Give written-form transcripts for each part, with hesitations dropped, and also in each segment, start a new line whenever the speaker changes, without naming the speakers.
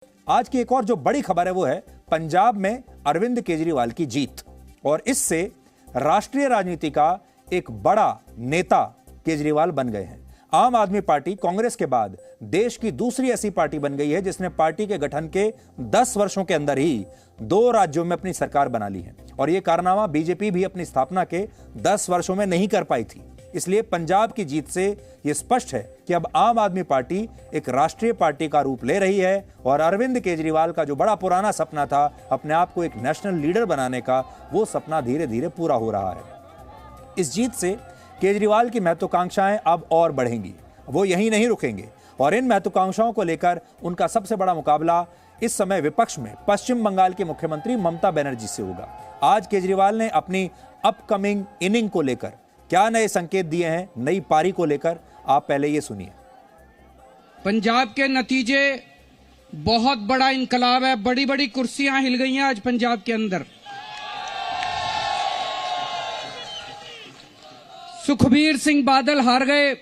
आज की एक और जो बड़ी खबर है वो है पंजाब में अरविंद केजरीवाल की जीत, और इससे राष्ट्रीय राजनीति का एक बड़ा नेता केजरीवाल बन गए हैं। आम आदमी पार्टी कांग्रेस के बाद देश की दूसरी ऐसी पार्टी बन गई है जिसने पार्टी के गठन के 10 वर्षों के अंदर ही 2 राज्यों में अपनी सरकार बना ली है, और यह कारनामा बीजेपी भी अपनी स्थापना के 10 वर्षों में नहीं कर पाई थी। इसलिए पंजाब की जीत से यह स्पष्ट है कि अब आम आदमी पार्टी एक राष्ट्रीय पार्टी का रूप ले रही है, और अरविंद केजरीवाल का जो बड़ा पुराना सपना था अपने आप को एक नेशनल लीडर बनाने का, वो सपना धीरे धीरे पूरा हो रहा है। इस जीत से केजरीवाल की महत्वाकांक्षाएं अब और बढ़ेंगी, वो यहीं नहीं रुकेंगे, और इन महत्वाकांक्षाओं को लेकर उनका सबसे बड़ा मुकाबला इस समय विपक्ष में पश्चिम बंगाल की मुख्यमंत्री ममता बनर्जी से होगा। आज केजरीवाल ने अपनी अपकमिंग इनिंग को लेकर क्या नए संकेत दिए हैं, नई पारी को लेकर, आप पहले ये सुनिए।
पंजाब के नतीजे बहुत बड़ा इनकलाब है, बड़ी बड़ी कुर्सियां हिल गई हैं आज पंजाब के अंदर। सुखबीर सिंह बादल हार गए,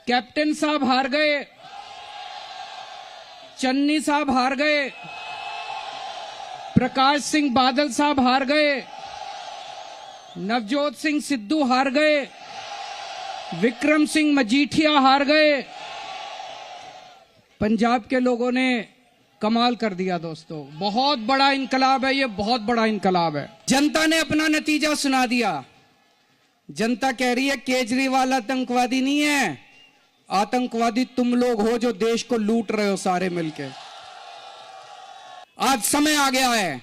कैप्टन साहब हार गए, चन्नी साहब हार गए, प्रकाश सिंह बादल साहब हार गए, नवजोत सिंह सिद्धू हार गए, विक्रम सिंह मजीठिया हार गए। पंजाब के लोगों ने कमाल कर दिया दोस्तों, बहुत बड़ा इनकलाब है ये, बहुत बड़ा इनकलाब है। जनता ने अपना नतीजा सुना दिया। जनता कह रही है केजरीवाल आतंकवादी नहीं है, आतंकवादी तुम लोग हो जो देश को लूट रहे हो सारे मिलके। आज समय आ गया है,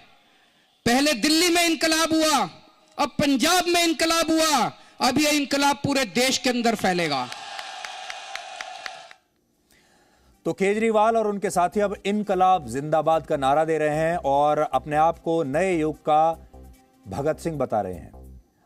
पहले दिल्ली में इनकलाब हुआ, अब पंजाब में इनकलाब हुआ, अब यह इनकलाब पूरे देश के अंदर फैलेगा।
तो केजरीवाल और उनके साथी अब इनकलाब जिंदाबाद का नारा दे रहे हैं और अपने आप को नए युग का भगत सिंह बता रहे हैं।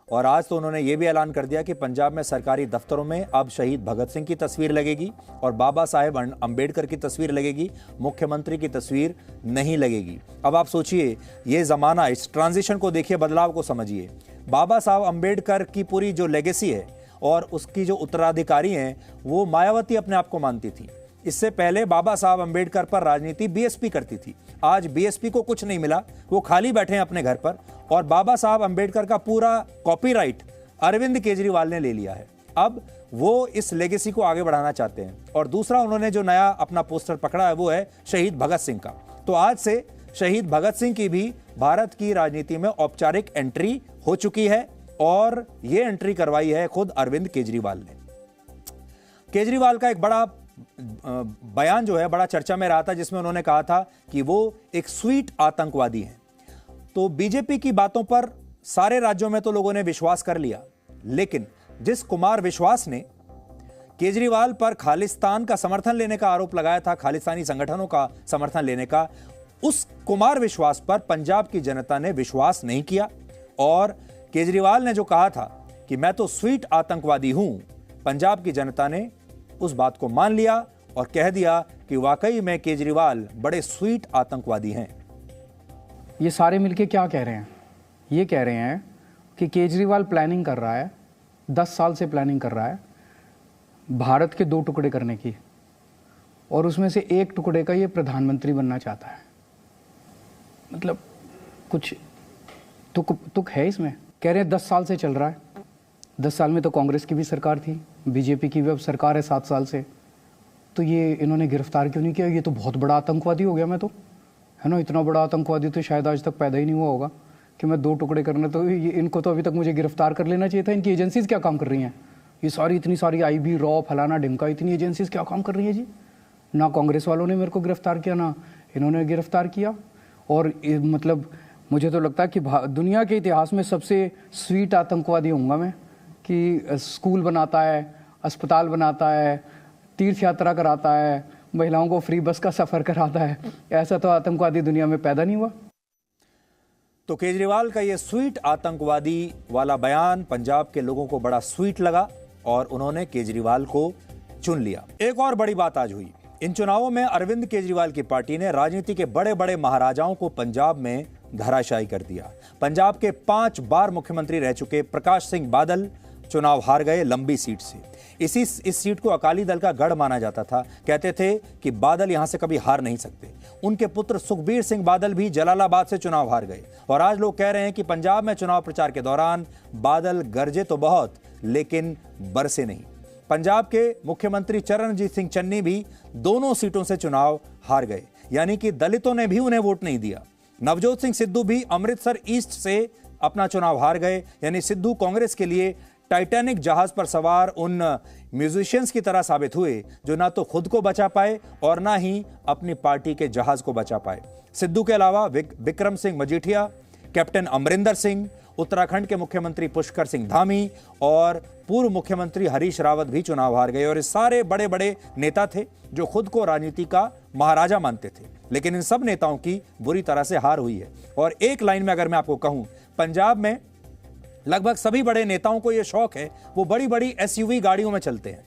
और आज तो उन्होंने ये भी ऐलान कर दिया कि पंजाब में सरकारी दफ्तरों में अब शहीद भगत सिंह की तस्वीर लगेगी और बाबा साहेब अंबेडकर की तस्वीर लगेगी, मुख्यमंत्री की तस्वीर नहीं लगेगी। अब आप सोचिए, ये जमाना, इस ट्रांजिशन को देखिए, बदलाव को समझिए। बाबा साहब अंबेडकर की पूरी जो लेगेसी है और उसकी जो उत्तराधिकारी हैं, वो मायावती अपने आप को मानती थी। इससे पहले बाबा साहब अंबेडकर पर राजनीति बीएसपी करती थी। आज बीएसपी को कुछ नहीं मिला, वो खाली बैठे हैं अपने घर पर, और बाबा साहब अंबेडकर का पूरा कॉपीराइट अरविंद केजरीवाल ने ले लिया है। अब वो इस लेगेसी को आगे बढ़ाना चाहते हैं। और दूसरा, उन्होंने जो नया अपना पोस्टर पकड़ा है वो है शहीद भगत सिंह का। तो आज से शहीद भगत सिंह की भी भारत की राजनीति में औपचारिक एंट्री हो चुकी है, और ये एंट्री करवाई है खुद अरविंद केजरीवाल ने। केजरीवाल का एक बड़ा बयान जो है बड़ा चर्चा में रहा था, जिसमें उन्होंने कहा था कि वो एक स्वीट आतंकवादी हैं। तो बीजेपी की बातों पर सारे राज्यों में तो लोगों ने विश्वास कर लिया, लेकिन जिस कुमार विश्वास ने केजरीवाल पर खालिस्तान का समर्थन लेने का आरोप लगाया था, खालिस्तानी संगठनों का समर्थन लेने का, उस कुमार विश्वास पर पंजाब की जनता ने विश्वास नहीं किया। और केजरीवाल ने जो कहा था कि मैं तो स्वीट आतंकवादी हूं, पंजाब की जनता ने उस बात को मान लिया और कह दिया कि वाकई में केजरीवाल बड़े स्वीट आतंकवादी हैं।
ये सारे मिलके क्या कह रहे हैं? ये कह रहे हैं कि केजरीवाल प्लानिंग कर रहा है, 10 साल से प्लानिंग कर रहा है भारत के 2 टुकड़े करने की, और उसमें से एक टुकड़े का ये प्रधानमंत्री बनना चाहता है। मतलब कुछ तुक है इसमें। कह रहे हैं 10 साल से चल रहा है, 10 साल में तो कांग्रेस की भी सरकार थी, बीजेपी की भी अब सरकार है 7 साल से, तो ये इन्होंने गिरफ्तार क्यों नहीं किया? ये तो बहुत बड़ा आतंकवादी हो गया मैं तो, है ना। इतना बड़ा आतंकवादी तो शायद आज तक पैदा ही नहीं हुआ होगा कि मैं 2 टुकड़े करना, तो ये इनको तो अभी तक मुझे गिरफ्तार कर लेना चाहिए था। इनकी एजेंसीज क्या काम कर रही हैं? ये सारी इतनी सारी IB, रॉ, फलाना ढिमका, इतनी एजेंसीज क्या काम कर रही हैं जी? ना कांग्रेस वालों ने मेरे को गिरफ्तार किया, ना इन्होंने गिरफ्तार किया। और मतलब मुझे तो लगता है कि दुनिया के इतिहास में सबसे स्वीट आतंकवादी होऊंगा मैं, कि स्कूल बनाता है, अस्पताल बनाता है, तीर्थ यात्रा कराता है, महिलाओं को फ्री बस का सफर कराता है। ऐसा तो आतंकवादी दुनिया में पैदा नहीं हुआ।
तो केजरीवाल का ये स्वीट आतंकवादी वाला बयान पंजाब के लोगों को बड़ा स्वीट लगा और उन्होंने केजरीवाल को चुन लिया। एक और बड़ी बात आज हुई। इन चुनावों में अरविंद केजरीवाल की पार्टी ने राजनीति के बड़े बड़े महाराजाओं को पंजाब में धराशायी कर दिया। पंजाब के 5 बार मुख्यमंत्री रह चुके प्रकाश सिंह बादल चुनाव हार गए लंबी सीट से। इस सीट को अकाली दल का गढ़ माना जाता था। कहते थे कि बादल यहां से कभी हार नहीं सकते। उनके पुत्र सुखबीर सिंह बादल भी जलालाबाद से चुनाव हार गए और आज लोग कह रहे हैं कि पंजाब में चुनाव प्रचार के दौरान बादल गरजे तो बहुत लेकिन बरसे नहीं। पंजाब के मुख्यमंत्री चरणजीत सिंह चन्नी भी दोनों सीटों से चुनाव हार गए, यानी कि दलितों ने भी उन्हें वोट नहीं दिया। नवजोत सिंह सिद्धू भी अमृतसर ईस्ट से अपना चुनाव हार गए, यानी सिद्धू कांग्रेस के लिए टाइटैनिक जहाज पर सवार उन म्यूजिशियंस की तरह साबित हुए जो ना तो खुद को बचा पाए और ना ही अपनी पार्टी के जहाज को बचा पाए। सिद्धू के अलावा विक्रम सिंह मजीठिया, कैप्टन अमरिंदर सिंह, उत्तराखंड के मुख्यमंत्री पुष्कर सिंह धामी और पूर्व मुख्यमंत्री हरीश रावत भी चुनाव हार गए। और ये सारे बड़े बड़े नेता थे जो खुद को राजनीति का महाराजा मानते थे, लेकिन इन सब नेताओं की बुरी तरह से हार हुई है। और एक लाइन में अगर मैं आपको कहूं, पंजाब में लगभग सभी बड़े नेताओं को यह शौक है, वो बड़ी बड़ी एसयूवी गाड़ियों में चलते हैं,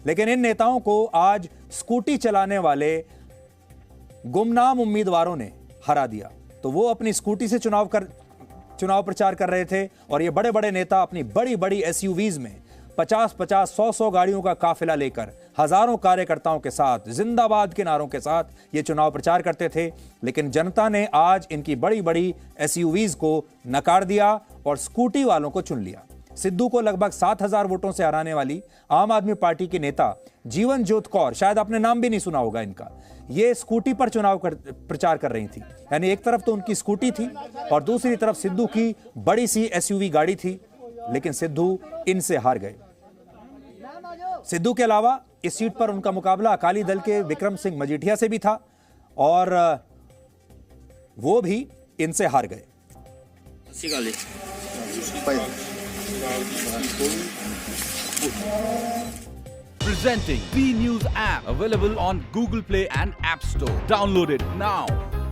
लेकिन इन नेताओं को आज स्कूटी चलाने वाले गुमनाम उम्मीदवारों ने हरा दिया। तो वो अपनी स्कूटी से चुनाव प्रचार कर रहे थे और ये बड़े बड़े नेता अपनी बड़ी बड़ी एसयूवीज में 50-50, 100-100 गाड़ियों का काफिला लेकर हजारों कार्यकर्ताओं के साथ, जिंदाबाद के नारों के साथ ये चुनाव प्रचार करते थे। लेकिन जनता ने आज इनकी बड़ी बड़ी एसयूवीज को नकार दिया और स्कूटी वालों को चुन लिया। सिद्धू को लगभग 7,000 वोटों से हराने वाली आम आदमी पार्टी की नेता जीवन ज्योत कौर, शायद आपने नाम भी नहीं सुना होगा इनका, ये स्कूटी पर चुनाव प्रचार कर रही थी। यानी एक तरफ तो उनकी स्कूटी थी और दूसरी तरफ सिद्धू की बड़ी सी एसयूवी गाड़ी थी, लेकिन सिद्धू इनसे हार गए। सिद्धू के अलावा इस सीट पर उनका मुकाबला अकाली दल के विक्रम सिंह मजीठिया से भी था और वो भी इनसे हार गए।
Presenting B News app, available on Google Play and App Store. Download it now.